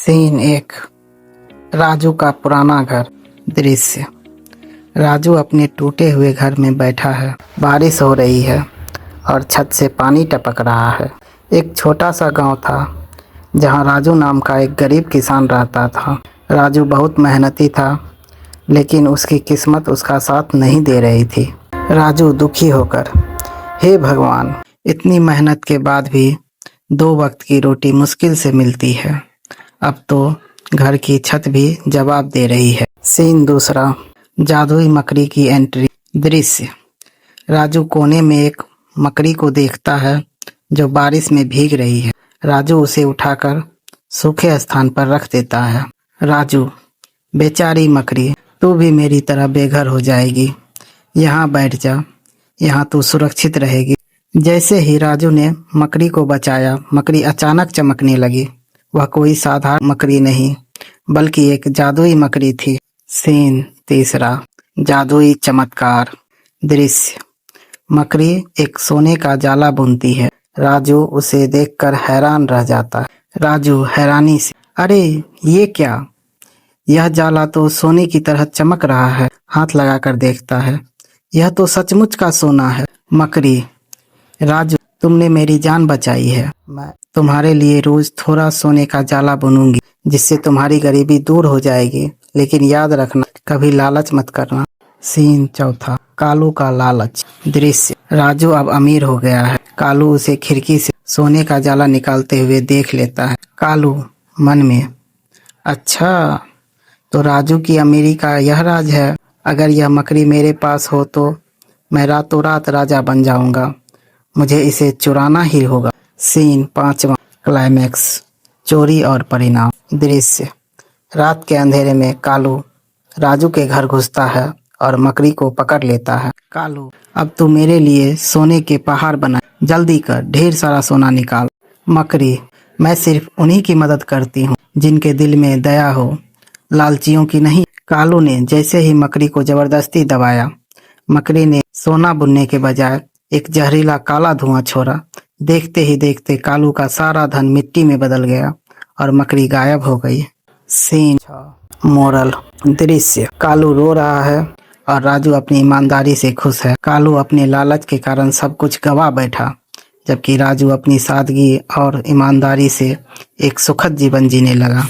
Scene एक। राजू का पुराना घर। दृश्य। राजू अपने टूटे हुए घर में बैठा है। बारिश हो रही है और छत से पानी टपक रहा है। एक छोटा सा गांव था जहां राजू नाम का एक गरीब किसान रहता था। राजू बहुत मेहनती था, लेकिन उसकी किस्मत उसका साथ नहीं दे रही थी। राजू दुखी होकर, हे भगवान, इतनी मेहनत के बाद भी 2 वक्त की रोटी मुश्किल से मिलती है। अब तो घर की छत भी जवाब दे रही है। सीन दूसरा। जादुई मकड़ी की एंट्री। दृश्य। राजू कोने में एक मकड़ी को देखता है जो बारिश में भीग रही है। राजू उसे उठाकर सूखे स्थान पर रख देता है। राजू, बेचारी मकड़ी, तू भी मेरी तरह बेघर हो जाएगी। यहाँ बैठ जा, यहाँ तू सुरक्षित रहेगी। जैसे ही राजू ने मकड़ी को बचाया, मकड़ी अचानक चमकने लगी। वह कोई साधारण मकड़ी नहीं, बल्कि एक जादुई मकड़ी थी। सीन तीसरा। जादुई चमत्कार। दृश्य। मकड़ी एक सोने का जाला बुनती है। राजू उसे देखकर हैरान रह जाता है। राजू हैरानी से, अरे ये क्या? यह जाला तो सोने की तरह चमक रहा है। हाथ लगाकर देखता है, यह तो सचमुच का सोना है। मकड़ी, राजू, तुमने मेरी जान बचाई है। मैं तुम्हारे लिए रोज थोड़ा सोने का जाला बुनूंगी, जिससे तुम्हारी गरीबी दूर हो जाएगी। लेकिन याद रखना, कभी लालच मत करना। सीन चौथा। कालू का लालच। दृश्य। राजू अब अमीर हो गया है। कालू उसे खिड़की से सोने का जाला निकालते हुए देख लेता है। कालू मन में, अच्छा, तो राजू की अमीरी का यह राज है। अगर यह मकड़ी मेरे पास हो तो मैं रातों रात राजा बन जाऊंगा। मुझे इसे चुराना ही होगा। सीन पांचवा। क्लाइमैक्स। चोरी और परिणाम। दृश्य। रात के अंधेरे में कालू राजू के घर घुसता है और मकड़ी को पकड़ लेता है। कालू, अब तू मेरे लिए सोने के पहाड़ बना, जल्दी कर, ढेर सारा सोना निकाल। मकड़ी, मैं सिर्फ उन्हीं की मदद करती हूँ जिनके दिल में दया हो, लालचियों की नहीं। कालू ने जैसे ही मकड़ी को जबरदस्ती दबाया, मकड़ी ने सोना बुनने के बजाय एक जहरीला काला धुआं छोड़ा। देखते ही देखते कालू का सारा धन मिट्टी में बदल गया और मकड़ी गायब हो गई। Scene moral. दृश्य। कालू रो रहा है और राजू अपनी ईमानदारी से खुश है। कालू अपने लालच के कारण सब कुछ गवा बैठा, जबकि राजू अपनी सादगी और ईमानदारी से एक सुखद जीवन जीने लगा।